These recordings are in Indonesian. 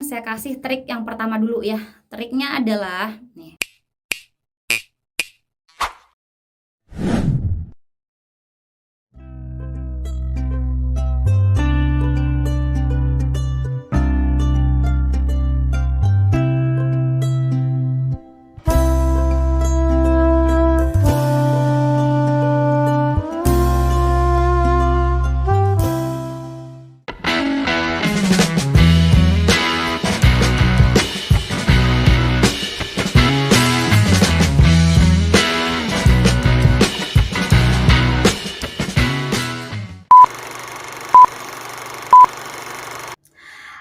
saya kasih trik yang pertama dulu ya. Triknya adalah nih.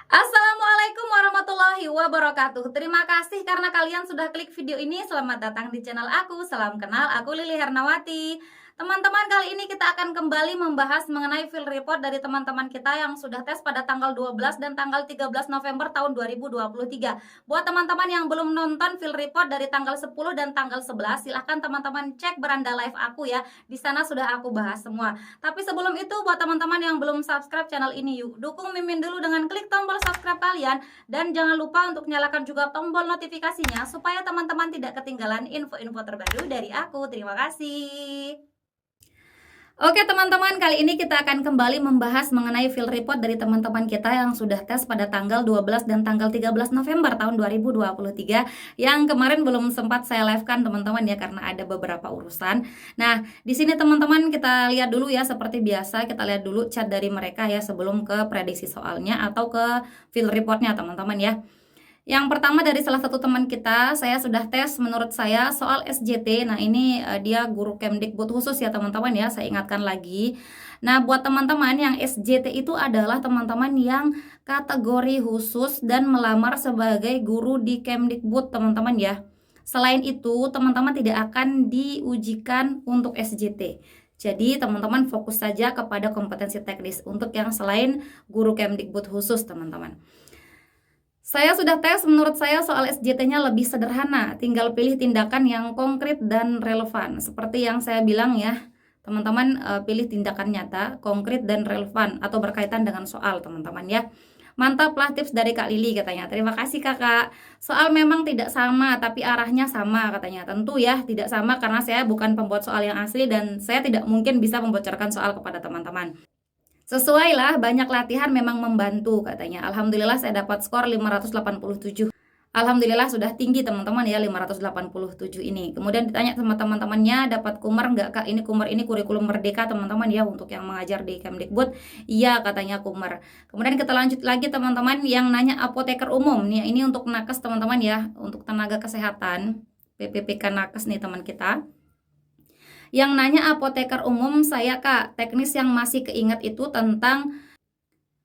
Assalamualaikum warahmatullahi wabarakatuh. Terima kasih karena kalian sudah klik video ini. Selamat datang di channel aku. Salam kenal, aku Lili Hernawati. Teman-teman, kali ini kita akan kembali membahas mengenai field report dari teman-teman kita yang sudah tes pada tanggal 12 dan tanggal 13 November tahun 2023. Buat teman-teman yang belum nonton field report dari tanggal 10 dan tanggal 11, silahkan teman-teman cek beranda live aku ya. Di sana sudah aku bahas semua. Tapi sebelum itu, buat teman-teman yang belum subscribe channel ini, yuk dukung Mimin dulu dengan klik tombol subscribe kalian. Dan jangan lupa untuk nyalakan juga tombol notifikasinya supaya teman-teman tidak ketinggalan info-info terbaru dari aku. Terima kasih. Oke teman-teman, kali ini kita akan kembali membahas mengenai field report dari teman-teman kita yang sudah tes pada tanggal 12 dan tanggal 13 November tahun 2023 yang kemarin belum sempat saya live-kan teman-teman ya karena ada beberapa urusan. Nah, di sini teman-teman kita lihat dulu ya, seperti biasa kita lihat dulu chat dari mereka ya sebelum ke prediksi soalnya atau ke field reportnya teman-teman ya. Yang pertama dari salah satu teman kita, saya sudah tes menurut saya soal SJT. Nah ini dia guru Kemdikbud khusus ya teman-teman ya, saya ingatkan lagi. Nah buat teman-teman yang SJT itu adalah teman-teman yang kategori khusus dan melamar sebagai guru di Kemdikbud teman-teman ya. Selain itu teman-teman tidak akan diujikan untuk SJT. Jadi teman-teman fokus saja kepada kompetensi teknis untuk yang selain guru Kemdikbud khusus teman-teman. Saya sudah tes, menurut saya soal SJT-nya lebih sederhana, tinggal pilih tindakan yang konkret dan relevan. Seperti yang saya bilang ya, teman-teman pilih tindakan nyata, konkret dan relevan atau berkaitan dengan soal teman-teman ya. Mantap lah tips dari Kak Lili katanya. Terima kasih kakak. Soal memang tidak sama, tapi arahnya sama katanya. Tentu ya, tidak sama karena saya bukan pembuat soal yang asli dan saya tidak mungkin bisa membocorkan soal kepada teman-teman. Sesuai lah, banyak latihan memang membantu katanya. Alhamdulillah saya dapat skor 587. Alhamdulillah sudah tinggi teman-teman ya 587 ini. Kemudian ditanya sama teman-temannya, dapat kumar nggak kak? Ini kumar ini kurikulum merdeka teman-teman ya untuk yang mengajar di Kemdikbud. Iya katanya kumar. Kemudian kita lanjut lagi teman-teman yang nanya apoteker umum. Nih ini untuk nakes teman-teman ya, untuk tenaga kesehatan. PPPK nakes nih teman kita. Yang nanya apoteker umum saya kak, teknis yang masih keinget itu tentang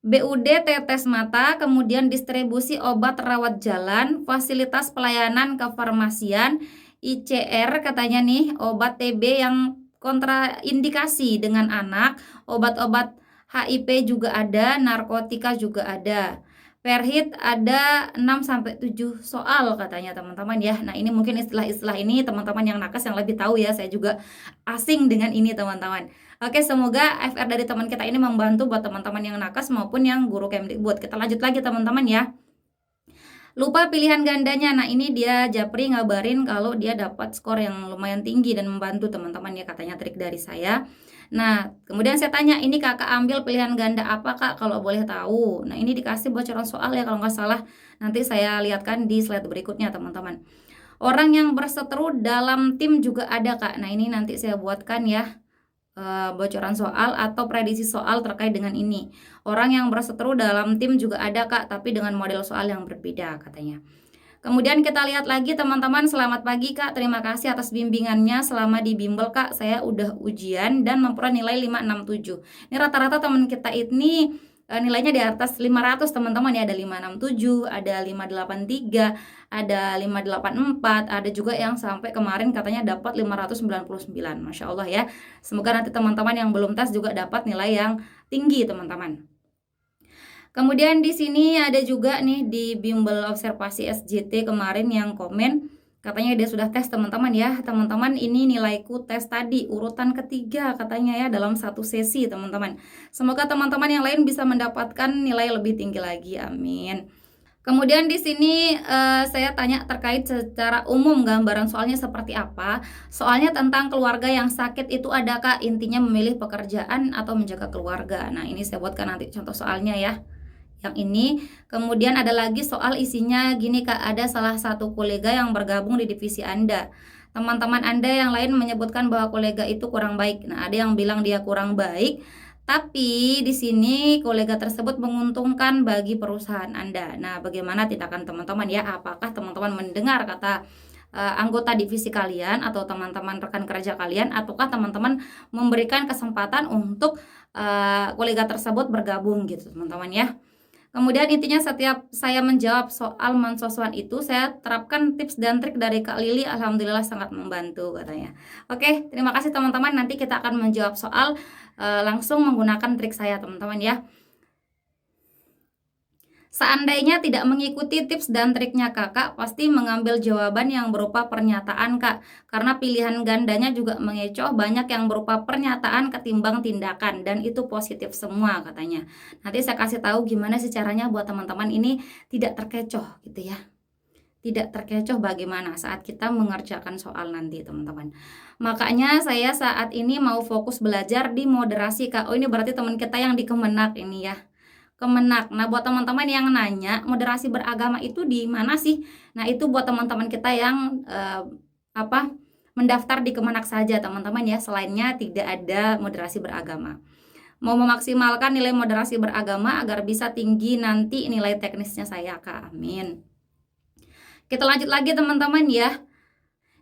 BUD tetes mata, kemudian distribusi obat rawat jalan, fasilitas pelayanan kefarmasian, ICR katanya nih, obat TB yang kontraindikasi dengan anak, obat-obat HIV juga ada, narkotika juga ada. Perhit ada 6-7 soal katanya teman-teman ya. Nah ini mungkin istilah-istilah ini teman-teman yang nakes yang lebih tahu ya. Saya juga asing dengan ini teman-teman. Oke, semoga FR dari teman kita ini membantu buat teman-teman yang nakes maupun yang guru Kemdikbud. Kita lanjut lagi teman-teman ya. Lupa pilihan gandanya. Nah ini dia Japri ngabarin kalau dia dapat skor yang lumayan tinggi dan membantu teman-teman ya, katanya trik dari saya. Nah kemudian saya tanya, ini kakak ambil pilihan ganda apa kak kalau boleh tahu? Nah ini dikasih bocoran soal ya kalau nggak salah, nanti saya lihatkan di slide berikutnya teman-teman. Orang yang berseteru dalam tim juga ada kak. Nah ini nanti saya buatkan ya bocoran soal atau prediksi soal terkait dengan ini. Orang yang berseteru dalam tim juga ada kak, tapi dengan model soal yang berbeda katanya. Kemudian kita lihat lagi teman-teman, selamat pagi kak, terima kasih atas bimbingannya selama di bimbel kak, saya udah ujian dan memperoleh nilai 567. Ini rata-rata teman kita ini nilainya di atas 500 teman-teman ya, ada 567, ada 583, ada 584, ada juga yang sampai kemarin katanya dapat 599. Masya Allah ya. Semoga nanti teman-teman yang belum tes juga dapat nilai yang tinggi teman-teman. Kemudian di sini ada juga nih di bimbel observasi SJT kemarin yang komen katanya dia sudah tes teman-teman ya. Teman-teman ini nilaiku tes tadi urutan ketiga katanya ya dalam satu sesi teman-teman. Semoga teman-teman yang lain bisa mendapatkan nilai lebih tinggi lagi, amin. Kemudian di sini saya tanya terkait secara umum gambaran soalnya seperti apa. Soalnya tentang keluarga yang sakit itu adakah intinya memilih pekerjaan atau menjaga keluarga. Nah, ini saya buatkan nanti contoh soalnya ya. Yang ini, kemudian ada lagi soal isinya gini Kak, ada salah satu kolega yang bergabung di divisi Anda. Teman-teman Anda yang lain menyebutkan bahwa kolega itu kurang baik. Nah, ada yang bilang dia kurang baik, tapi di sini kolega tersebut menguntungkan bagi perusahaan Anda. Nah, bagaimana tindakan teman-teman ya? Apakah teman-teman mendengar kata anggota divisi kalian atau teman-teman rekan kerja kalian, ataukah teman-teman memberikan kesempatan untuk kolega tersebut bergabung gitu, teman-teman ya? Kemudian intinya setiap saya menjawab soal mensoswan itu, saya terapkan tips dan trik dari Kak Lili, alhamdulillah sangat membantu katanya. Oke, terima kasih teman-teman. Nanti kita akan menjawab soal langsung menggunakan trik saya teman-teman ya. Seandainya tidak mengikuti tips dan triknya kakak, pasti mengambil jawaban yang berupa pernyataan kak. Karena pilihan gandanya juga mengecoh, banyak yang berupa pernyataan ketimbang tindakan. Dan itu positif semua katanya. Nanti saya kasih tahu gimana sih caranya buat teman-teman ini tidak terkecoh gitu ya. Tidak terkecoh bagaimana saat kita mengerjakan soal nanti teman-teman. Makanya saya saat ini mau fokus belajar di moderasi kak. Oh, ini berarti teman kita yang di Kemenak ini ya. Kemenak. Nah, buat teman-teman yang nanya moderasi beragama itu di mana sih? Nah, itu buat teman-teman kita yang mendaftar di Kemenak saja, teman-teman ya. Selainnya tidak ada moderasi beragama. Mau memaksimalkan nilai moderasi beragama agar bisa tinggi nanti nilai teknisnya saya, Kak. Amin. Kita lanjut lagi teman-teman ya.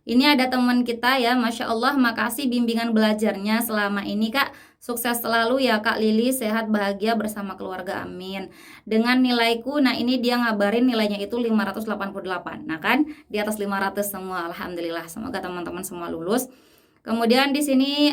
Ini ada teman kita ya, Masya Allah, makasih bimbingan belajarnya selama ini Kak. Sukses selalu ya Kak Lili, sehat bahagia bersama keluarga, amin. Dengan nilaiku, nah ini dia ngabarin nilainya itu 588. Nah kan, di atas 500 semua, alhamdulillah. Semoga teman-teman semua lulus. Kemudian di sini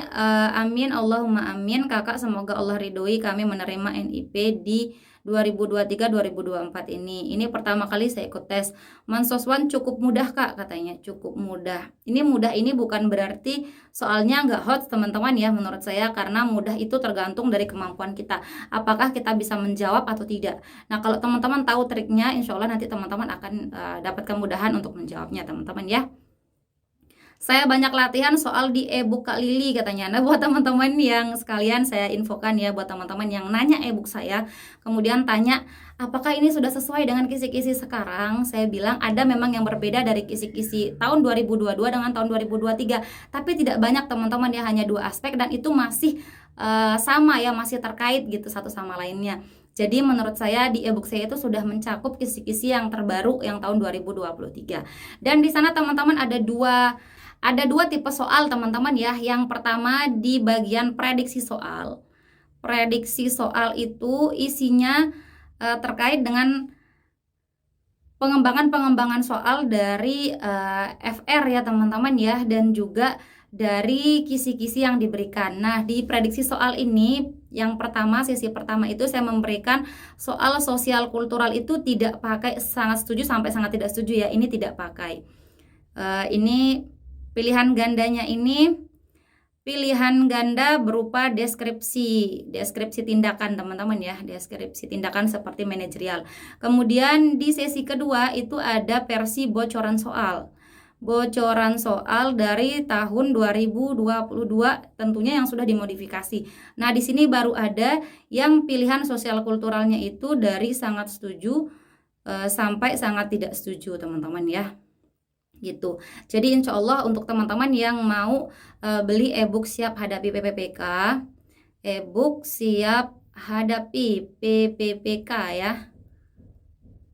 amin, Allahumma amin. Kakak semoga Allah ridhoi kami menerima NIP di 2023-2024 ini. Ini pertama kali saya ikut tes. Mensoswan cukup mudah Kak katanya, cukup mudah. Ini mudah ini bukan berarti soalnya nggak hot teman-teman ya menurut saya, karena mudah itu tergantung dari kemampuan kita. Apakah kita bisa menjawab atau tidak. Nah kalau teman-teman tahu triknya, insya Allah nanti teman-teman akan dapat kemudahan untuk menjawabnya teman-teman ya. Saya banyak latihan soal di e-book Kak Lili katanya. Nah buat teman-teman yang sekalian saya infokan ya, buat teman-teman yang nanya e-book saya, kemudian tanya apakah ini sudah sesuai dengan kisi-kisi sekarang, saya bilang ada memang yang berbeda dari kisi-kisi tahun 2022 dengan tahun 2023, tapi tidak banyak teman-teman ya, hanya 2 aspek dan itu masih sama ya, masih terkait gitu satu sama lainnya. Jadi menurut saya di e-book saya itu sudah mencakup kisi-kisi yang terbaru yang tahun 2023. Dan di sana teman-teman ada dua tipe soal teman-teman ya. Yang pertama di bagian prediksi soal. Prediksi soal itu isinya terkait dengan pengembangan soal dari FR ya teman-teman ya, dan juga dari kisi-kisi yang diberikan. Nah di prediksi soal ini yang pertama, sesi pertama itu saya memberikan soal sosial kultural itu tidak pakai sangat setuju sampai sangat tidak setuju ya, ini tidak pakai. Ini pilihan gandanya ini pilihan ganda berupa deskripsi tindakan teman-teman ya, deskripsi tindakan seperti manajerial. Kemudian di sesi kedua itu ada versi bocoran soal dari tahun 2022 tentunya yang sudah dimodifikasi. Nah di sini baru ada yang pilihan sosial kulturalnya itu dari sangat setuju sampai sangat tidak setuju teman-teman ya. Gitu. Jadi insya Allah untuk teman-teman yang mau beli e-book siap hadapi PPPK, e-book siap hadapi PPPK ya,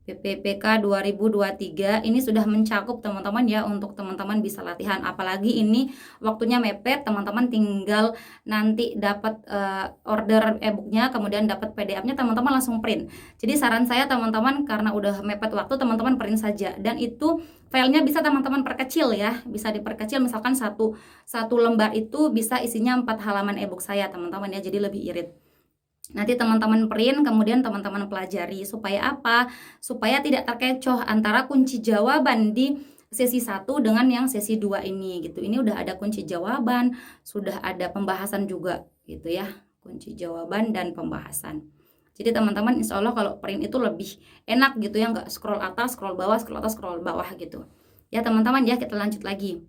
PPPK 2023 ini sudah mencakup teman-teman ya, untuk teman-teman bisa latihan. Apalagi ini waktunya mepet, teman-teman tinggal nanti dapat order e-booknya, kemudian dapat PDF-nya, teman-teman langsung print. Jadi saran saya teman-teman, karena udah mepet waktu, teman-teman print saja, dan itu filenya bisa teman-teman perkecil ya, bisa diperkecil, misalkan satu lembar itu bisa isinya 4 halaman e-book saya teman-teman ya, jadi lebih irit. Nanti teman-teman print, kemudian teman-teman pelajari. Supaya apa? Supaya tidak terkecoh antara kunci jawaban di sesi 1 dengan yang sesi 2 ini gitu. Ini udah ada kunci jawaban, sudah ada pembahasan juga gitu ya. Kunci jawaban dan pembahasan. Jadi teman-teman insya Allah kalau print itu lebih enak gitu ya, nggak scroll atas, scroll bawah, scroll atas, scroll bawah gitu. Ya teman-teman ya, kita lanjut lagi.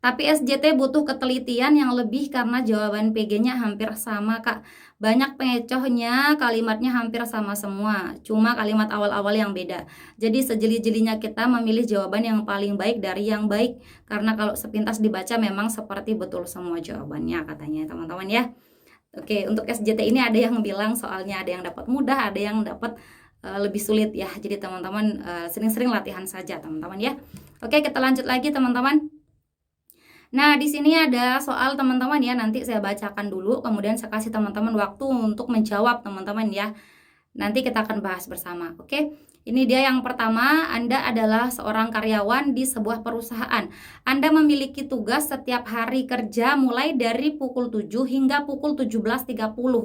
Tapi SJT butuh ketelitian yang lebih karena jawaban PG-nya hampir sama, Kak. Banyak pengecohnya, kalimatnya hampir sama semua. Cuma kalimat awal-awal yang beda. Jadi sejeli-jelinya kita memilih jawaban yang paling baik dari yang baik. Karena kalau sepintas dibaca memang seperti betul semua jawabannya, katanya teman-teman ya. Oke, untuk SJT ini ada yang bilang soalnya ada yang dapat mudah, ada yang dapat lebih sulit ya. Jadi teman-teman sering-sering latihan saja teman-teman ya. Oke, kita lanjut lagi teman-teman. Nah, di sini ada soal teman-teman ya. Nanti saya bacakan dulu, kemudian saya kasih teman-teman waktu untuk menjawab teman-teman ya. Nanti kita akan bahas bersama. Oke. Ini dia yang pertama, Anda adalah seorang karyawan di sebuah perusahaan. Anda memiliki tugas setiap hari kerja mulai dari pukul 7 hingga pukul 17.30.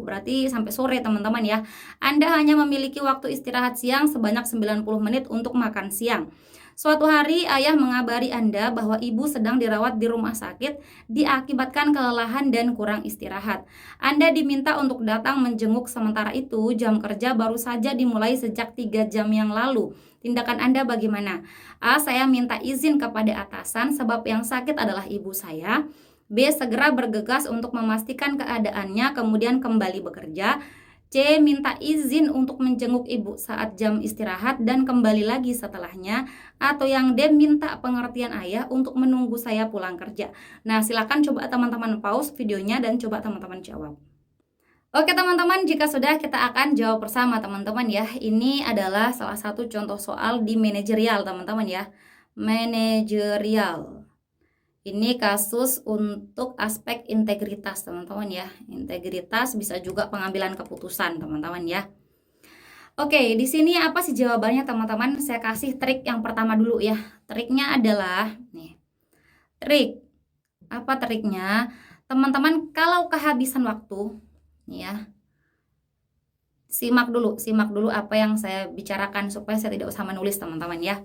Berarti sampai sore teman-teman ya. Anda hanya memiliki waktu istirahat siang sebanyak 90 menit untuk makan siang. Suatu hari ayah mengabari Anda bahwa ibu sedang dirawat di rumah sakit diakibatkan kelelahan dan kurang istirahat. Anda diminta untuk datang menjenguk, sementara itu jam kerja baru saja dimulai sejak 3 jam yang lalu. Tindakan Anda bagaimana? A. Saya minta izin kepada atasan sebab yang sakit adalah ibu saya. B. Segera bergegas untuk memastikan keadaannya kemudian kembali bekerja. C. Minta izin untuk menjenguk ibu saat jam istirahat dan kembali lagi setelahnya. Atau yang D. Minta pengertian ayah untuk menunggu saya pulang kerja. Nah, silakan coba teman-teman pause videonya dan coba teman-teman jawab. Oke teman-teman, jika sudah kita akan jawab bersama teman-teman ya. Ini adalah salah satu contoh soal di manajerial teman-teman ya. Manajerial. Ini kasus untuk aspek integritas teman-teman ya. Integritas bisa juga pengambilan keputusan teman-teman ya. Oke, di sini apa sih jawabannya teman-teman? Saya kasih trik yang pertama dulu ya. Triknya adalah nih. Trik. Apa triknya? Teman-teman kalau kehabisan waktu nih ya. Simak dulu apa yang saya bicarakan supaya saya tidak usah menulis teman-teman ya.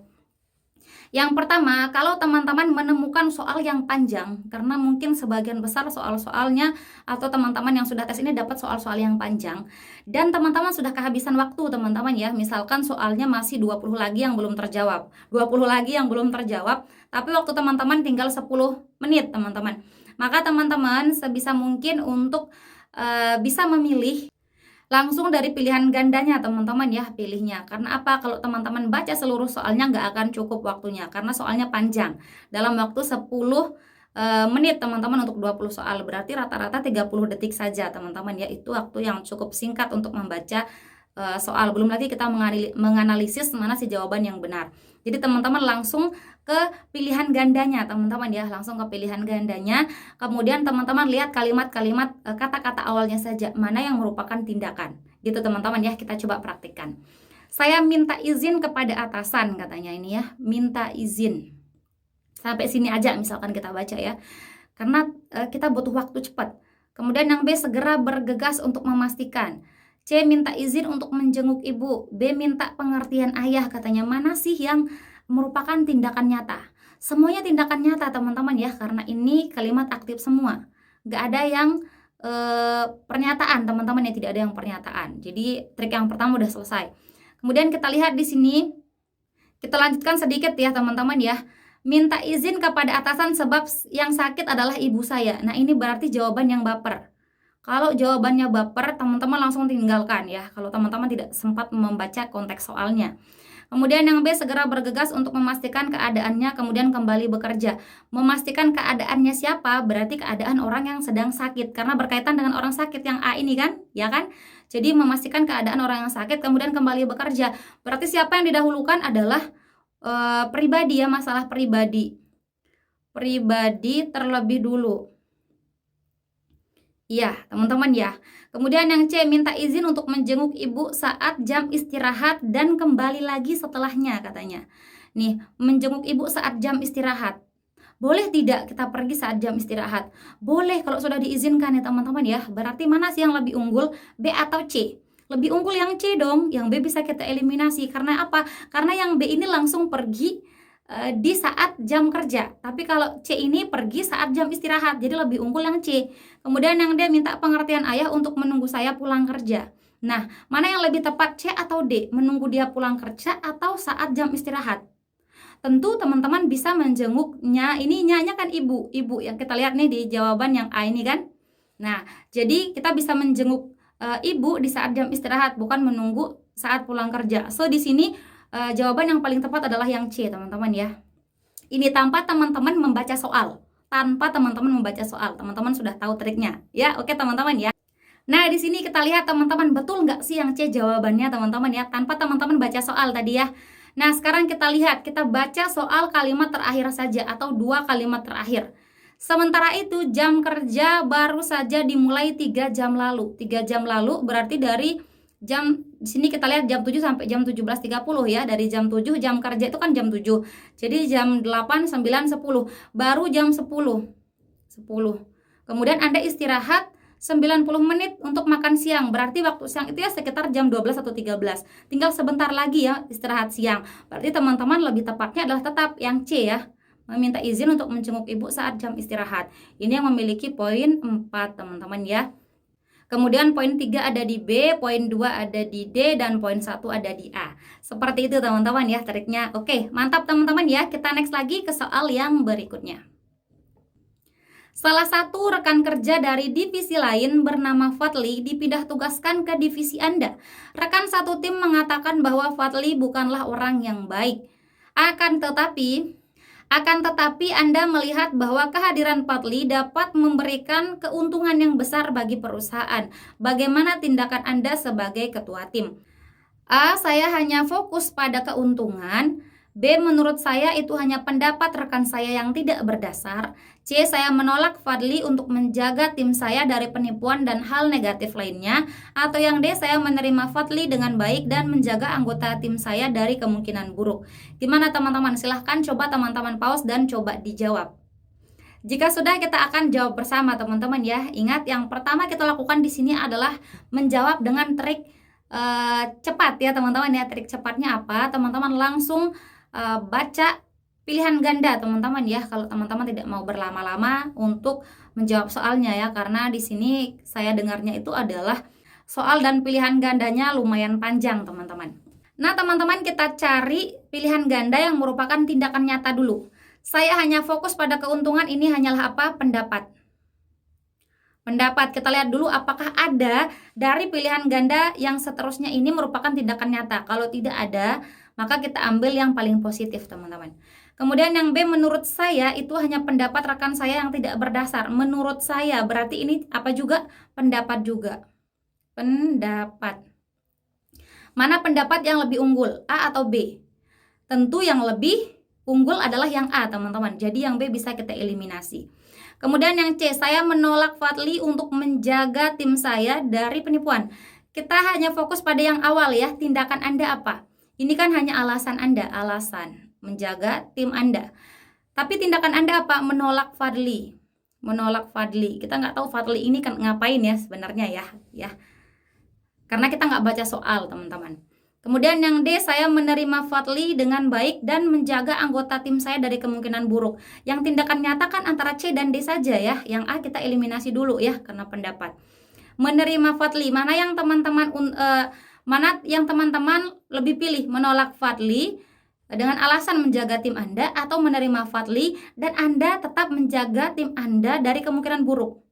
Yang pertama, kalau teman-teman menemukan soal yang panjang, karena mungkin sebagian besar soal-soalnya atau teman-teman yang sudah tes ini dapat soal-soal yang panjang, dan teman-teman sudah kehabisan waktu teman-teman ya, misalkan soalnya masih 20 lagi yang belum terjawab, 20 lagi yang belum terjawab, tapi waktu teman-teman tinggal 10 menit teman-teman. Maka teman-teman sebisa mungkin untuk bisa memilih langsung dari pilihan gandanya teman-teman ya pilihnya. Karena apa? Kalau teman-teman baca seluruh soalnya nggak akan cukup waktunya karena soalnya panjang. Dalam waktu 10 menit teman-teman untuk 20 soal. Berarti rata-rata 30 detik saja teman-teman ya. Itu waktu yang cukup singkat untuk membaca soal. Belum lagi kita menganalisis mana sih jawaban yang benar. Jadi teman-teman langsung ke pilihan gandanya teman-teman ya, langsung ke pilihan gandanya. Kemudian teman-teman lihat kalimat-kalimat kata-kata awalnya saja, mana yang merupakan tindakan. Gitu teman-teman ya, kita coba praktikkan. Saya minta izin kepada atasan katanya ini ya, minta izin. Sampai sini aja misalkan kita baca ya. Karena kita butuh waktu cepat. Kemudian yang B, segera bergegas untuk memastikan. C, minta izin untuk menjenguk ibu. B, minta pengertian ayah katanya. Mana sih yang merupakan tindakan nyata? Semuanya tindakan nyata teman-teman ya, karena ini kalimat aktif semua. Gak ada yang pernyataan teman-teman ya, tidak ada yang pernyataan. Jadi trik yang pertama udah selesai. Kemudian kita lihat di sini, kita lanjutkan sedikit ya teman-teman ya. Minta izin kepada atasan sebab yang sakit adalah ibu saya. Nah ini berarti jawaban yang baper. Kalau jawabannya baper, teman-teman langsung tinggalkan ya. Kalau teman-teman tidak sempat membaca konteks soalnya. Kemudian yang B, segera bergegas untuk memastikan keadaannya, kemudian kembali bekerja. Memastikan keadaannya siapa? Berarti keadaan orang yang sedang sakit. Karena berkaitan dengan orang sakit yang A ini kan? Ya kan? Jadi memastikan keadaan orang yang sakit, kemudian kembali bekerja. Berarti siapa yang didahulukan adalah pribadi ya, masalah pribadi. Pribadi terlebih dulu. Iya, teman-teman ya. Kemudian yang C, minta izin untuk menjenguk ibu saat jam istirahat dan kembali lagi setelahnya katanya. Nih, menjenguk ibu saat jam istirahat. Boleh tidak kita pergi saat jam istirahat? Boleh kalau sudah diizinkan ya teman-teman ya. Berarti mana sih yang lebih unggul? B atau C? Lebih unggul yang C dong. Yang B bisa kita eliminasi. Karena apa? Karena yang B ini langsung pergi di saat jam kerja. Tapi kalau C ini pergi saat jam istirahat. Jadi lebih unggul yang C. Kemudian yang D, minta pengertian ayah untuk menunggu saya pulang kerja. Nah, mana yang lebih tepat, C atau D? Menunggu dia pulang kerja atau saat jam istirahat? Tentu teman-teman bisa menjenguknya, ini nya kan ibu yang kita lihat nih di jawaban yang A ini kan. Nah, jadi kita bisa menjenguk ibu di saat jam istirahat, bukan menunggu saat pulang kerja. So, di sini jawaban yang paling tepat adalah yang C, teman-teman ya. Ini tanpa teman-teman membaca soal. Tanpa teman-teman membaca soal, teman-teman sudah tahu triknya. Ya, oke teman-teman ya. Nah, di sini kita lihat teman-teman, betul nggak sih yang C jawabannya teman-teman ya, tanpa teman-teman baca soal tadi ya. Nah, sekarang kita lihat, kita baca soal kalimat terakhir saja atau 2 kalimat terakhir. Sementara itu, jam kerja baru saja dimulai 3 jam lalu. 3 jam lalu berarti dari jam, di sini kita lihat jam 7 sampai jam 17.30 ya. Dari jam 7, jam kerja itu kan jam 7. Jadi jam 8, 9, 10. Baru jam 10. Kemudian Anda istirahat 90 menit untuk makan siang. Berarti waktu siang itu ya sekitar jam 12 atau 13. Tinggal sebentar lagi ya istirahat siang. Berarti teman-teman lebih tepatnya adalah tetap yang C ya. Meminta izin untuk menjenguk ibu saat jam istirahat. Ini yang memiliki poin 4 teman-teman ya. Kemudian poin 3 ada di B, poin 2 ada di D, dan poin 1 ada di A. Seperti itu teman-teman ya triknya. Oke, mantap teman-teman ya. Kita next lagi ke soal yang berikutnya. Salah satu rekan kerja dari divisi lain bernama Fadli dipindah tugaskan ke divisi Anda. Rekan satu tim mengatakan bahwa Fadli bukanlah orang yang baik. Akan tetapi Anda melihat bahwa kehadiran Fadli dapat memberikan keuntungan yang besar bagi perusahaan. Bagaimana tindakan Anda sebagai ketua tim? A. Saya hanya fokus pada keuntungan. B. Menurut saya itu hanya pendapat rekan saya yang tidak berdasar. C. Saya menolak Fadli untuk menjaga tim saya dari penipuan dan hal negatif lainnya. Atau yang D. Saya menerima Fadli dengan baik dan menjaga anggota tim saya dari kemungkinan buruk. Gimana teman-teman? Silahkan coba teman-teman pause dan coba dijawab. Jika sudah, kita akan jawab bersama teman-teman ya. Ingat, yang pertama kita lakukan di sini adalah menjawab dengan trik cepat ya teman-teman ya. Trik cepatnya apa? Teman-teman langsung baca pilihan ganda teman-teman ya, kalau teman-teman tidak mau berlama-lama untuk menjawab soalnya ya, karena di sini saya dengarnya itu adalah soal dan pilihan gandanya lumayan panjang teman-teman. Nah teman-teman, kita cari pilihan ganda yang merupakan tindakan nyata dulu. Saya hanya fokus pada keuntungan, ini hanyalah apa? Pendapat. Kita lihat dulu apakah ada dari pilihan ganda yang seterusnya ini merupakan tindakan nyata. Kalau tidak ada, maka kita ambil yang paling positif teman-teman. Kemudian yang B, menurut saya itu hanya pendapat rekan saya yang tidak berdasar. Menurut saya berarti ini apa juga? Pendapat juga. Pendapat. Mana pendapat yang lebih unggul? A atau B? Tentu yang lebih unggul adalah yang A teman-teman. Jadi yang B bisa kita eliminasi. Kemudian yang C, saya menolak Fadli untuk menjaga tim saya dari penipuan. Kita hanya fokus pada yang awal ya. Tindakan Anda apa? Ini kan hanya alasan Anda, alasan menjaga tim Anda. Tapi tindakan Anda apa? Menolak Fadli. Kita nggak tahu Fadli ini kan ngapain ya sebenarnya ya. Karena kita nggak baca soal teman-teman. Kemudian yang D, saya menerima Fadli dengan baik dan menjaga anggota tim saya dari kemungkinan buruk. Yang tindakan nyata kan antara C dan D saja ya. Yang A kita eliminasi dulu ya karena pendapat. Menerima Fadli, mana yang teman-teman lebih pilih? Menolak Fadli dengan alasan menjaga tim Anda atau menerima Fadli dan Anda tetap menjaga tim Anda dari kemungkinan buruk?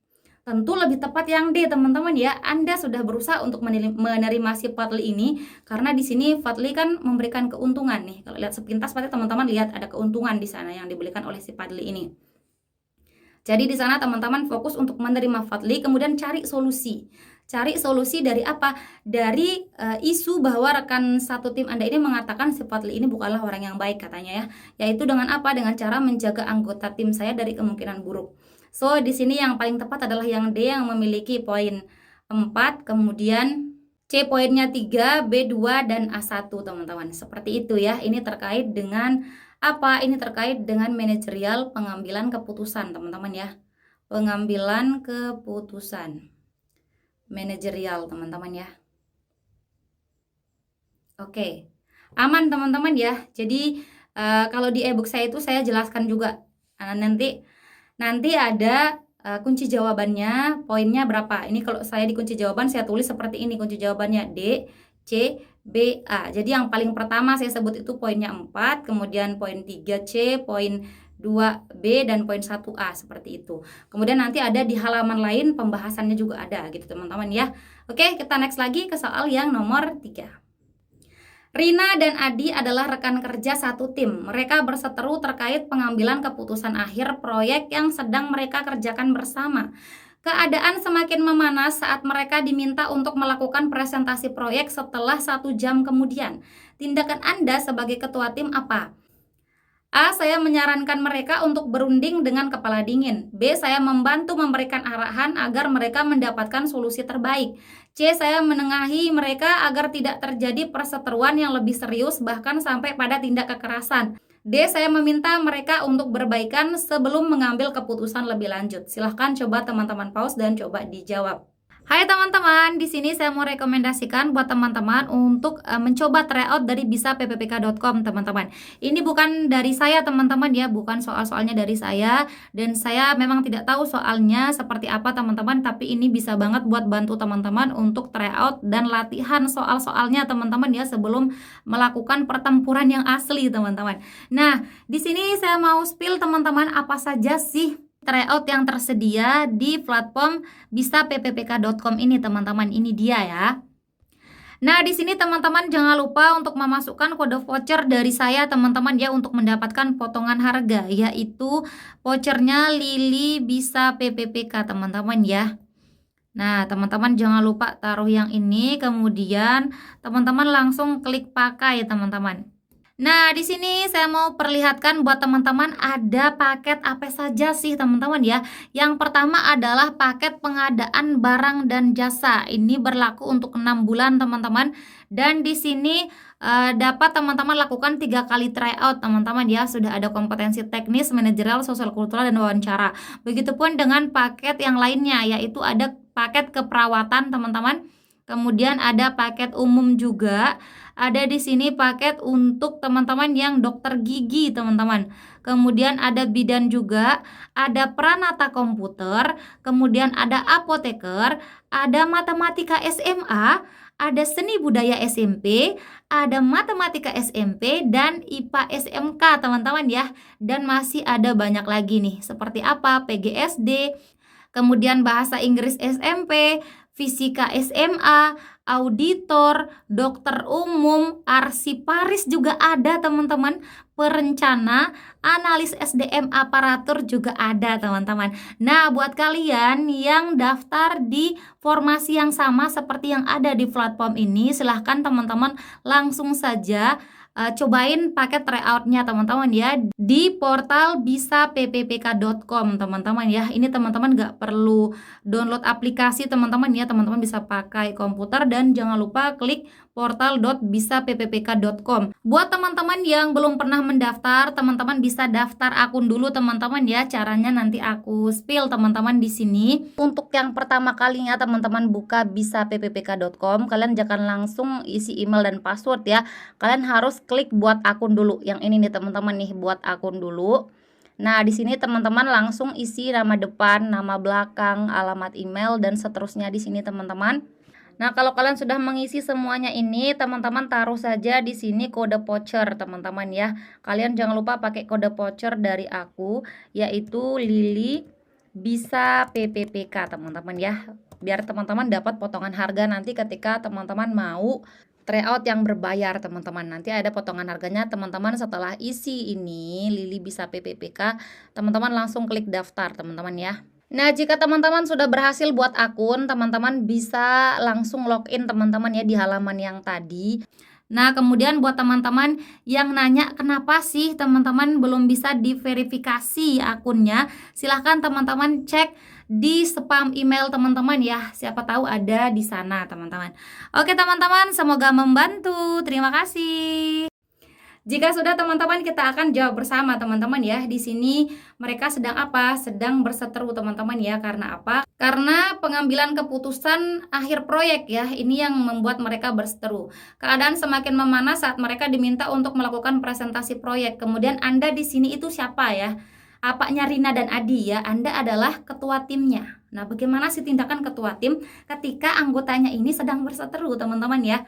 Tentu lebih tepat yang D teman-teman ya. Anda sudah berusaha untuk menerima si Fadli ini karena di sini Fadli kan memberikan keuntungan nih. Kalau lihat sepintas pasti teman-teman lihat ada keuntungan di sana yang diberikan oleh si Fadli ini. Jadi di sana teman-teman fokus untuk menerima Fadli, kemudian cari solusi. Cari solusi dari apa? Dari isu bahwa rekan satu tim Anda ini mengatakan si Fadli ini bukanlah orang yang baik katanya ya. Yaitu dengan apa? Dengan cara menjaga anggota tim saya dari kemungkinan buruk. So, di sini yang paling tepat adalah yang D yang memiliki poin 4, kemudian C poinnya 3, B 2, dan A1 teman-teman. Seperti itu ya. Ini terkait dengan apa? Ini terkait dengan manajerial pengambilan keputusan teman-teman ya. Pengambilan keputusan. Manajerial teman-teman ya. Oke. Aman teman-teman ya. Jadi kalau di ebook saya itu saya jelaskan juga. Nanti ada kunci jawabannya, poinnya berapa. Ini kalau saya di kunci jawaban saya tulis seperti ini kunci jawabannya D, C, B, A. Jadi yang paling pertama saya sebut itu poinnya 4, kemudian poin 3C, poin 2B, dan poin 1A seperti itu. Kemudian nanti ada di halaman lain pembahasannya juga ada gitu teman-teman ya. Oke, kita next lagi ke soal yang nomor 3. Rina dan Adi adalah rekan kerja satu tim. Mereka berseteru terkait pengambilan keputusan akhir proyek yang sedang mereka kerjakan bersama. Keadaan semakin memanas saat mereka diminta untuk melakukan presentasi proyek setelah 1 jam kemudian. Tindakan Anda sebagai ketua tim apa? A. Saya menyarankan mereka untuk berunding dengan kepala dingin. B. Saya membantu memberikan arahan agar mereka mendapatkan solusi terbaik. C. Saya menengahi mereka agar tidak terjadi perseteruan yang lebih serius bahkan sampai pada tindak kekerasan. D. Saya meminta mereka untuk berbaikan sebelum mengambil keputusan lebih lanjut. Silahkan coba teman-teman pause dan coba dijawab. Hai teman-teman, di sini saya mau rekomendasikan buat teman-teman untuk mencoba tryout dari bisappppk.com teman-teman. Ini bukan dari saya teman-teman ya, bukan soal-soalnya dari saya, dan saya memang tidak tahu soalnya seperti apa teman-teman, tapi ini bisa banget buat bantu teman-teman untuk tryout dan latihan soal-soalnya teman-teman ya sebelum melakukan pertempuran yang asli teman-teman. Nah, di sini saya mau spill teman-teman apa saja sih tryout yang tersedia di platform bisappppk.com ini teman-teman. Ini dia ya. Nah, di sini teman-teman jangan lupa untuk memasukkan kode voucher dari saya teman-teman ya untuk mendapatkan potongan harga, yaitu vouchernya Lili Bisa PPPK teman-teman ya. Nah, teman-teman jangan lupa taruh yang ini, kemudian teman-teman langsung klik pakai teman-teman. Nah, di sini saya mau perlihatkan buat teman-teman ada paket apa saja sih teman-teman ya. Yang pertama adalah paket pengadaan barang dan jasa. Ini berlaku untuk 6 bulan teman-teman. Dan di sini dapat teman-teman lakukan 3 kali tryout teman-teman ya. Sudah ada kompetensi teknis, manajerial, sosial kultural, dan wawancara. Begitupun dengan paket yang lainnya, yaitu ada paket keperawatan teman-teman. Kemudian ada paket umum juga. Ada di sini paket untuk teman-teman yang dokter gigi, teman-teman. Kemudian ada bidan juga, ada pranata komputer, kemudian ada apoteker, ada matematika SMA, ada seni budaya SMP, ada matematika SMP, dan IPA SMK, teman-teman ya. Dan masih ada banyak lagi nih, seperti apa? PGSD, kemudian bahasa Inggris SMP, fisika SMA, auditor, dokter umum, arsiparis juga ada teman-teman, perencana, analis SDM aparatur juga ada teman-teman. Nah, buat kalian yang daftar di formasi yang sama seperti yang ada di platform ini, silahkan teman-teman langsung saja cobain paket tryoutnya teman-teman ya di portal bisappppk.com teman-teman ya. Ini teman-teman nggak perlu download aplikasi teman-teman ya, teman-teman bisa pakai komputer dan jangan lupa klik portal.bisappppk.com. Buat teman-teman yang belum pernah mendaftar, teman-teman bisa daftar akun dulu teman-teman ya. Caranya nanti aku spill teman-teman di sini. Untuk yang pertama kalinya teman-teman buka bisappppk.com, kalian jangan langsung isi email dan password ya. Kalian harus klik buat akun dulu. Yang ini nih teman-teman nih, buat akun dulu. Nah, di sini teman-teman langsung isi nama depan, nama belakang, alamat email, dan seterusnya di sini teman-teman. Nah, kalau kalian sudah mengisi semuanya ini, teman-teman taruh saja di sini kode voucher, teman-teman ya. Kalian jangan lupa pakai kode voucher dari aku, yaitu Lili Bisa PPPK, teman-teman ya. Biar teman-teman dapat potongan harga nanti ketika teman-teman mau tryout yang berbayar, teman-teman. Nanti ada potongan harganya, teman-teman. Setelah isi ini, Lili Bisa PPPK, teman-teman langsung klik daftar, teman-teman ya. Nah, jika teman-teman sudah berhasil buat akun, teman-teman bisa langsung login teman-teman ya di halaman yang tadi. Nah, kemudian buat teman-teman yang nanya kenapa sih teman-teman belum bisa diverifikasi akunnya, silahkan teman-teman cek di spam email teman-teman ya. Siapa tahu ada di sana, teman-teman. Oke, teman-teman, semoga membantu. Terima kasih. Jika sudah teman-teman, kita akan jawab bersama teman-teman ya. Di sini mereka sedang apa? Sedang berseteru teman-teman ya. Karena apa? Karena pengambilan keputusan akhir proyek ya. Ini yang membuat mereka berseteru. Keadaan semakin memanas saat mereka diminta untuk melakukan presentasi proyek. Kemudian Anda di sini itu siapa ya? apanya Rina dan Adi ya, Anda adalah ketua timnya. Nah, bagaimana sih tindakan ketua tim ketika anggotanya ini sedang berseteru, teman-teman ya?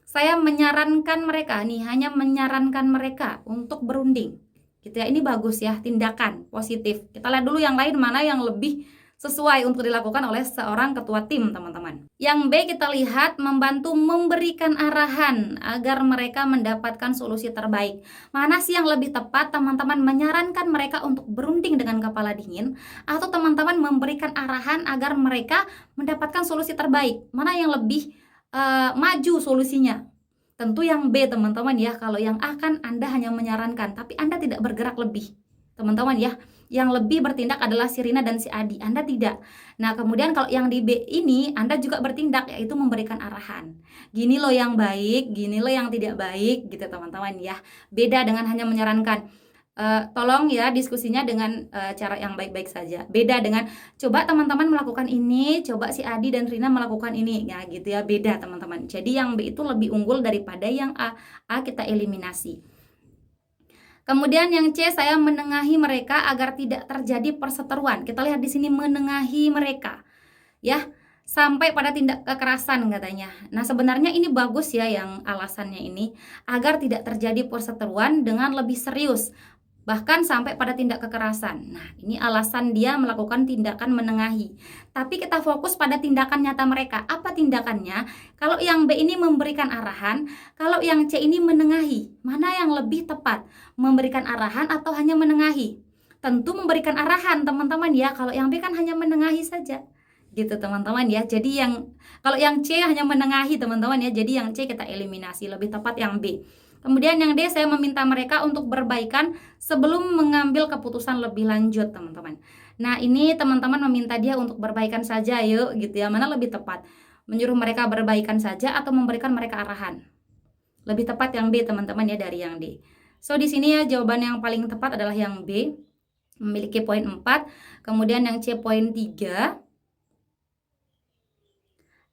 Saya menyarankan mereka nih, hanya menyarankan mereka untuk berunding. Gitu ya. Ini bagus ya, tindakan positif. Kita lihat dulu yang lain mana yang lebih sesuai untuk dilakukan oleh seorang ketua tim, teman-teman. Yang B kita lihat membantu memberikan arahan agar mereka mendapatkan solusi terbaik. Mana sih yang lebih tepat, teman-teman menyarankan mereka untuk berunding dengan kepala dingin atau teman-teman memberikan arahan agar mereka mendapatkan solusi terbaik? Mana yang lebih maju solusinya? Tentu yang B, teman-teman ya. Kalau yang A kan Anda hanya menyarankan, tapi Anda tidak bergerak lebih, teman-teman ya. Yang lebih bertindak adalah si Rina dan si Adi, Anda tidak. Nah, kemudian kalau yang di B ini Anda juga bertindak, yaitu memberikan arahan. Gini loh yang baik, gini loh yang tidak baik, gitu teman-teman ya. Beda dengan hanya menyarankan. Tolong ya diskusinya dengan cara yang baik-baik saja. Beda dengan coba teman-teman melakukan ini, coba si Adi dan Rina melakukan ini, ya gitu ya, beda teman-teman. Jadi yang B itu lebih unggul daripada yang A. A kita eliminasi. Kemudian yang C, saya menengahi mereka agar tidak terjadi perseteruan. Kita lihat di sini menengahi mereka, ya, sampai pada tindak kekerasan katanya. Nah, sebenarnya ini bagus ya yang alasannya ini, agar tidak terjadi perseteruan dengan lebih serius, bahkan sampai pada tindak kekerasan. Nah, ini alasan dia melakukan tindakan menengahi. Tapi kita fokus pada tindakan nyata mereka. Apa tindakannya? Kalau yang B ini memberikan arahan, kalau yang C ini menengahi. Mana yang lebih tepat? Memberikan arahan atau hanya menengahi? Tentu memberikan arahan, teman-teman ya. Kalau yang B kan hanya menengahi saja. Gitu teman-teman ya. Jadi kalau yang C hanya menengahi, teman-teman ya. Jadi yang C kita eliminasi, lebih tepat yang B. Kemudian yang D, saya meminta mereka untuk berbaikan sebelum mengambil keputusan lebih lanjut, teman-teman. Nah, ini teman-teman meminta dia untuk berbaikan saja, yuk, gitu ya. Mana lebih tepat? Menyuruh mereka berbaikan saja atau memberikan mereka arahan? Lebih tepat yang B, teman-teman ya, dari yang D. So, di sini ya jawaban yang paling tepat adalah yang B, memiliki poin 4. Kemudian yang C poin 3.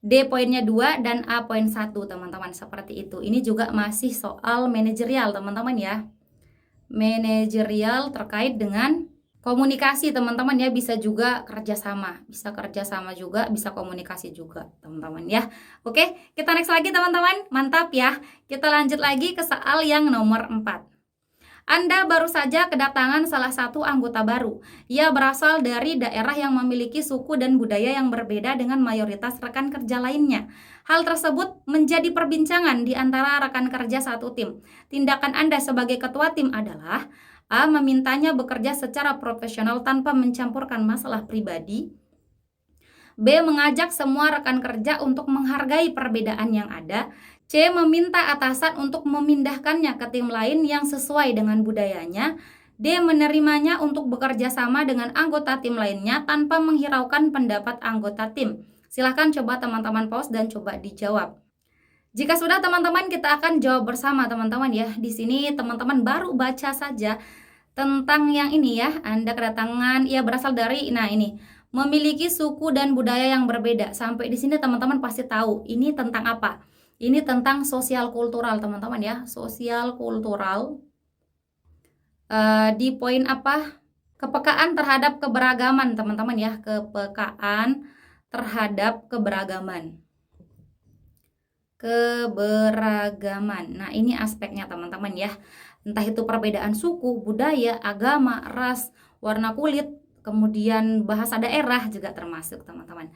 D poinnya 2 dan A poin 1, teman-teman, seperti itu. Ini juga masih soal manajerial, teman-teman ya. Manajerial terkait dengan komunikasi, teman-teman ya. Bisa juga kerjasama, bisa kerjasama juga, bisa komunikasi juga, teman-teman ya. Oke, kita next lagi, teman-teman. Mantap ya. Kita lanjut lagi ke soal yang nomor 4. Anda baru saja kedatangan salah satu anggota baru. Ia berasal dari daerah yang memiliki suku dan budaya yang berbeda dengan mayoritas rekan kerja lainnya. Hal tersebut menjadi perbincangan di antara rekan kerja satu tim. Tindakan Anda sebagai ketua tim adalah A. Memintanya bekerja secara profesional tanpa mencampurkan masalah pribadi. B. Mengajak semua rekan kerja untuk menghargai perbedaan yang ada. C. Meminta atasan untuk memindahkannya ke tim lain yang sesuai dengan budayanya. D. Menerimanya untuk bekerja sama dengan anggota tim lainnya tanpa menghiraukan pendapat anggota tim. Silahkan coba teman-teman pause dan coba dijawab. Jika sudah, teman-teman, kita akan jawab bersama, teman-teman ya. Di sini teman-teman baru baca saja tentang yang ini ya. Anda kedatangan, ia berasal dari, nah ini, memiliki suku dan budaya yang berbeda. Sampai di sini teman-teman pasti tahu ini tentang apa. Ini tentang sosial kultural, teman-teman ya. Sosial kultural. Di poin apa? Kepekaan terhadap keberagaman, teman-teman ya. Kepekaan terhadap keberagaman. Keberagaman. Nah, ini aspeknya, teman-teman ya. Entah itu perbedaan suku, budaya, agama, ras, warna kulit, kemudian bahasa daerah juga termasuk, teman-teman.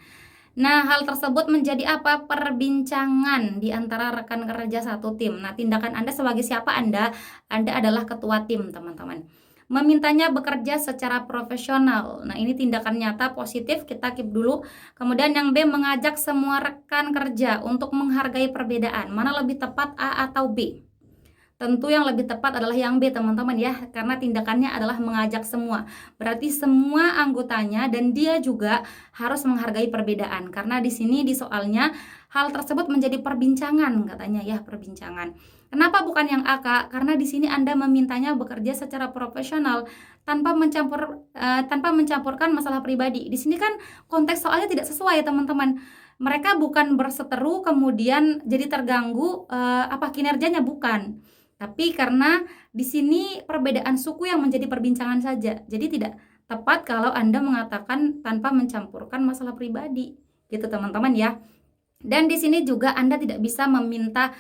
Nah, hal tersebut menjadi apa? Perbincangan di antara rekan kerja satu tim. Nah, tindakan Anda sebagai siapa Anda? Anda adalah ketua tim, teman-teman. Memintanya bekerja secara profesional. Nah, ini tindakan nyata positif, kita keep dulu. Kemudian yang B, mengajak semua rekan kerja untuk menghargai perbedaan. Mana lebih tepat, A atau B? Tentu yang lebih tepat adalah yang B, teman-teman ya, karena tindakannya adalah mengajak semua. Berarti semua anggotanya dan dia juga harus menghargai perbedaan. Karena di sini di soalnya hal tersebut menjadi perbincangan katanya ya, perbincangan. Kenapa bukan yang A, Kak? Karena di sini Anda memintanya bekerja secara profesional tanpa mencampurkan masalah pribadi. Di sini kan konteks soalnya tidak sesuai, teman-teman. Mereka bukan berseteru kemudian jadi terganggu kinerjanya, bukan. Tapi karena di sini perbedaan suku yang menjadi perbincangan saja. Jadi tidak tepat kalau Anda mengatakan tanpa mencampurkan masalah pribadi. Gitu teman-teman ya. Dan di sini juga Anda tidak bisa meminta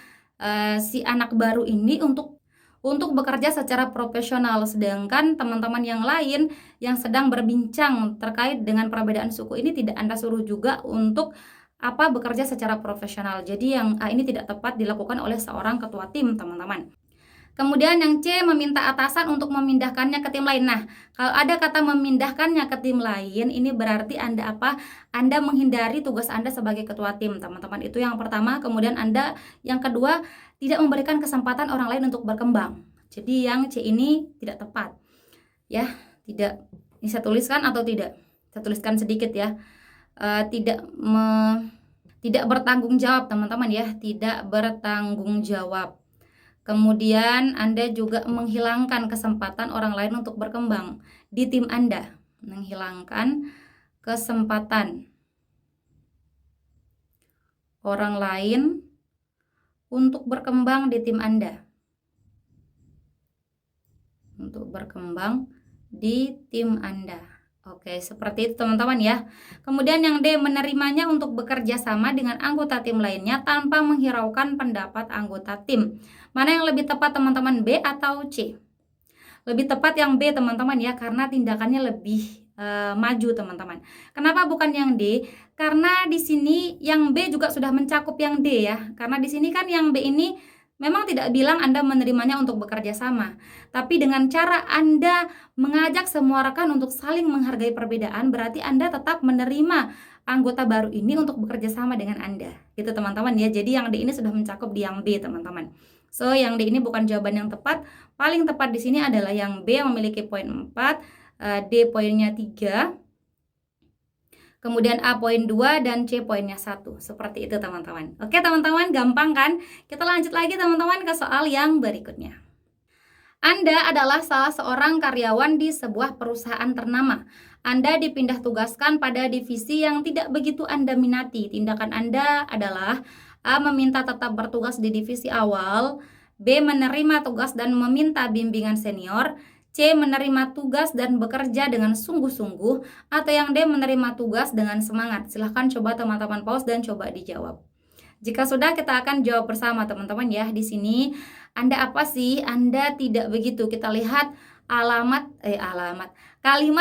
si anak baru ini untuk bekerja secara profesional, sedangkan teman-teman yang lain yang sedang berbincang terkait dengan perbedaan suku ini tidak Anda suruh juga untuk bekerja secara profesional. Jadi yang ini tidak tepat dilakukan oleh seorang ketua tim, teman-teman. Kemudian yang C, meminta atasan untuk memindahkannya ke tim lain. Nah, kalau ada kata memindahkannya ke tim lain, ini berarti Anda Anda menghindari tugas Anda sebagai ketua tim, teman-teman. Itu yang pertama. Kemudian Anda yang kedua, tidak memberikan kesempatan orang lain untuk berkembang. Jadi yang C ini tidak tepat. Ya, tidak. Ini saya tuliskan atau tidak? Saya tuliskan sedikit ya. Tidak bertanggung jawab, teman-teman ya. Tidak bertanggung jawab. Kemudian Anda juga menghilangkan kesempatan orang lain untuk berkembang di tim Anda. Menghilangkan kesempatan orang lain untuk berkembang di tim Anda. Untuk berkembang di tim Anda. Oke, seperti itu teman-teman ya. Kemudian yang D, menerimanya untuk bekerja sama dengan anggota tim lainnya tanpa menghiraukan pendapat anggota tim. Mana yang lebih tepat teman-teman, B atau C? Lebih tepat yang B teman-teman ya, karena tindakannya lebih maju teman-teman. Kenapa bukan yang D? Karena di sini yang B juga sudah mencakup yang D ya. Karena di sini kan yang B ini memang tidak bilang Anda menerimanya untuk bekerja sama, tapi dengan cara Anda mengajak semua rekan untuk saling menghargai perbedaan, berarti Anda tetap menerima anggota baru ini untuk bekerja sama dengan Anda. Gitu teman-teman ya. Jadi yang D ini sudah mencakup di yang B teman-teman. So yang D ini bukan jawaban yang tepat. Paling tepat di sini adalah yang B yang memiliki poin 4, D poinnya 3. Kemudian A poin 2 dan C poinnya 1. Seperti itu teman-teman. Oke teman-teman, gampang kan? Kita lanjut lagi teman-teman ke soal yang berikutnya. Anda adalah salah seorang karyawan di sebuah perusahaan ternama. Anda dipindah tugaskan pada divisi yang tidak begitu Anda minati. Tindakan Anda adalah A, meminta tetap bertugas di divisi awal, B, menerima tugas dan meminta bimbingan senior, C, menerima tugas dan bekerja dengan sungguh-sungguh, atau yang D, menerima tugas dengan semangat. Silahkan coba teman-teman pause dan coba dijawab. Jika sudah, kita akan jawab bersama teman-teman ya. Di sini Anda apa sih? Anda tidak begitu. Kita lihat kalimat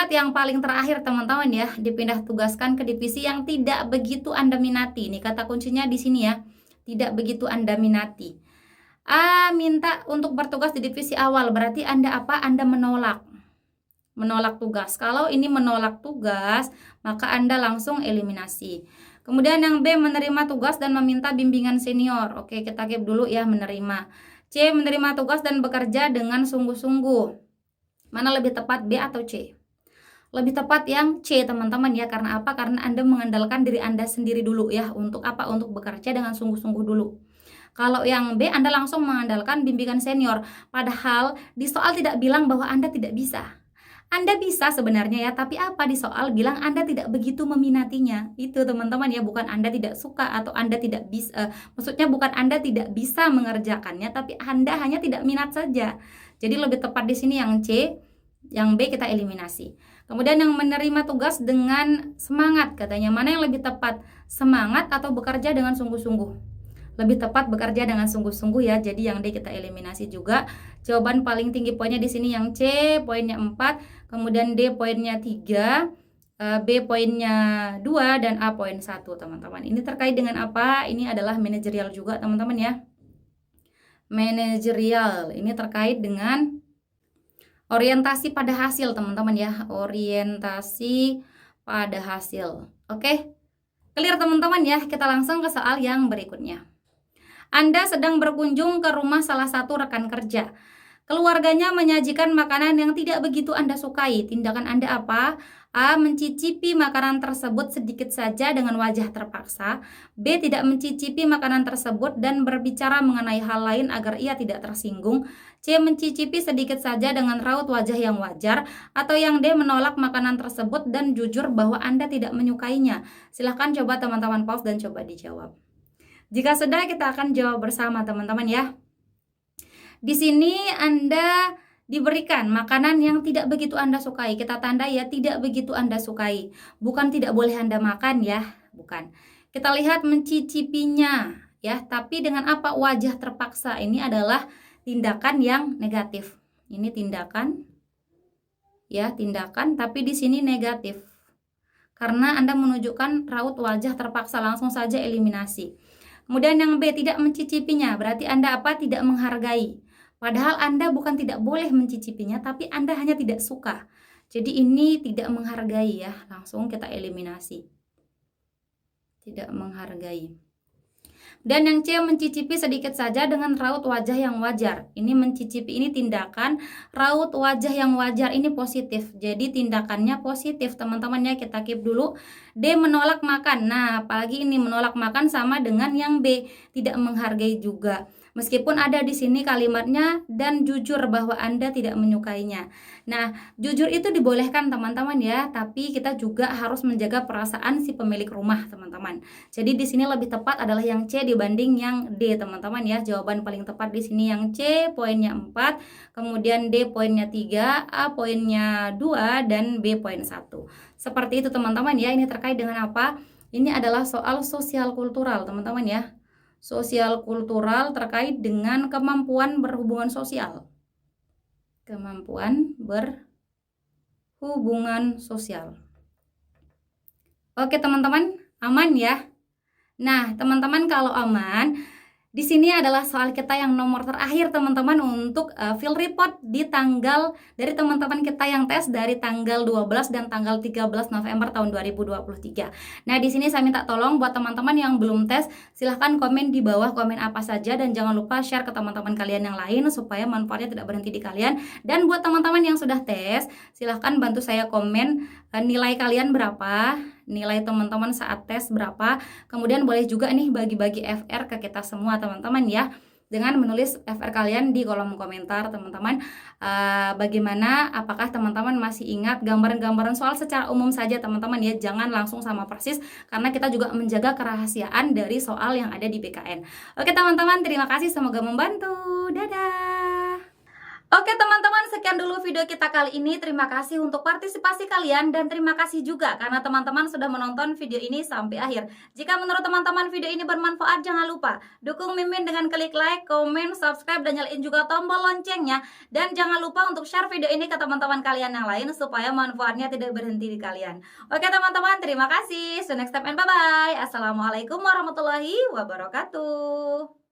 yang paling terakhir teman-teman ya, dipindah tugaskan ke divisi yang tidak begitu Anda minati. Ini kata kuncinya di sini ya. Tidak begitu Anda minati. A, minta untuk bertugas di divisi awal, berarti Anda Anda menolak tugas. Kalau ini menolak tugas, maka Anda langsung eliminasi. Kemudian yang B, menerima tugas dan meminta bimbingan senior. Oke, kita keep dulu ya, menerima. C, menerima tugas dan bekerja dengan sungguh-sungguh. Mana lebih tepat, B atau C? Lebih tepat yang C teman-teman ya. Karena apa? Karena Anda mengandalkan diri Anda sendiri dulu ya. Untuk apa? Untuk bekerja dengan sungguh-sungguh dulu. Kalau yang B, Anda langsung mengandalkan bimbingan senior. Padahal di soal tidak bilang bahwa Anda tidak bisa. Anda bisa sebenarnya ya, tapi di soal bilang Anda tidak begitu meminatinya. Itu teman-teman ya, bukan Anda tidak suka atau Anda tidak bisa. Maksudnya bukan Anda tidak bisa mengerjakannya, tapi Anda hanya tidak minat saja. Jadi lebih tepat di sini yang C, yang B kita eliminasi. Kemudian yang menerima tugas dengan semangat, katanya mana yang lebih tepat? Semangat atau bekerja dengan sungguh-sungguh? Lebih tepat bekerja dengan sungguh-sungguh ya. Jadi yang D kita eliminasi juga. Jawaban paling tinggi poinnya di sini yang C, poinnya 4, kemudian D poinnya 3, B poinnya 2 dan A poin 1, teman-teman. Ini terkait dengan apa? Ini adalah manajerial juga, teman-teman ya. Manajerial. Ini terkait dengan orientasi pada hasil, teman-teman ya. Orientasi pada hasil. Oke. Clear teman-teman ya. Kita langsung ke soal yang berikutnya. Anda sedang berkunjung ke rumah salah satu rekan kerja. Keluarganya menyajikan makanan yang tidak begitu Anda sukai. Tindakan Anda apa? A, mencicipi makanan tersebut sedikit saja dengan wajah terpaksa. B, tidak mencicipi makanan tersebut dan berbicara mengenai hal lain agar ia tidak tersinggung. C, mencicipi sedikit saja dengan raut wajah yang wajar. Atau yang D, menolak makanan tersebut dan jujur bahwa Anda tidak menyukainya. Silahkan coba teman-teman pause dan coba dijawab. Jika sudah, kita akan jawab bersama teman-teman ya. Di sini Anda diberikan makanan yang tidak begitu Anda sukai. Kita tandai ya, tidak begitu Anda sukai. Bukan tidak boleh Anda makan ya, bukan. Kita lihat mencicipinya ya, tapi dengan apa? Wajah terpaksa. Ini adalah tindakan yang negatif. Ini tindakan ya, tindakan tapi di sini negatif. Karena Anda menunjukkan raut wajah terpaksa, langsung saja eliminasi. Kemudian yang B, tidak mencicipinya, berarti Anda apa? Tidak menghargai. Padahal Anda bukan tidak boleh mencicipinya, tapi Anda hanya tidak suka. Jadi ini tidak menghargai ya, langsung kita eliminasi. Tidak menghargai. Dan yang C, mencicipi sedikit saja dengan raut wajah yang wajar. Ini mencicipi, ini tindakan raut wajah yang wajar, ini positif. Jadi tindakannya positif teman-teman ya, kita keep dulu. D, menolak makan. Nah, apalagi ini menolak makan sama dengan yang B, tidak menghargai juga. Meskipun ada di sini kalimatnya dan jujur bahwa Anda tidak menyukainya. Nah, jujur itu dibolehkan teman-teman ya, tapi kita juga harus menjaga perasaan si pemilik rumah teman-teman. Jadi di sini lebih tepat adalah yang C dibanding yang D teman-teman ya. Jawaban paling tepat di sini yang C, poinnya 4, kemudian D poinnya 3, A poinnya 2, dan B poin 1. Seperti itu teman-teman ya. Ini terkait dengan apa? Ini adalah soal sosial kultural teman-teman ya. Sosial kultural terkait dengan kemampuan berhubungan sosial. Kemampuan berhubungan sosial. Oke teman-teman, aman ya? Nah, teman-teman kalau aman, di sini adalah soal kita yang nomor terakhir teman-teman untuk field report di tanggal dari teman-teman kita yang tes dari tanggal 12 dan tanggal 13 November tahun 2023. Nah, di sini saya minta tolong buat teman-teman yang belum tes, silahkan komen di bawah, komen apa saja, dan jangan lupa share ke teman-teman kalian yang lain supaya manfaatnya tidak berhenti di kalian. Dan buat teman-teman yang sudah tes, silahkan bantu saya komen nilai kalian berapa, nilai teman-teman saat tes berapa. Kemudian boleh juga nih bagi-bagi FR ke kita semua teman-teman ya, dengan menulis FR kalian di kolom komentar teman-teman. Bagaimana, apakah teman-teman masih ingat gambaran-gambaran soal secara umum saja teman-teman ya, jangan langsung sama persis, karena kita juga menjaga kerahasiaan dari soal yang ada di BKN. Oke teman-teman, terima kasih, semoga membantu. Dadah. Oke teman-teman, sekian dulu video kita kali ini. Terima kasih untuk partisipasi kalian, dan terima kasih juga karena teman-teman sudah menonton video ini sampai akhir. Jika menurut teman-teman video ini bermanfaat, jangan lupa dukung Mimin dengan klik like, komen, subscribe, dan nyalain juga tombol loncengnya. Dan jangan lupa untuk share video ini ke teman-teman kalian yang lain supaya manfaatnya tidak berhenti di kalian. Oke teman-teman, terima kasih. See you next time and bye-bye. Assalamualaikum warahmatullahi wabarakatuh.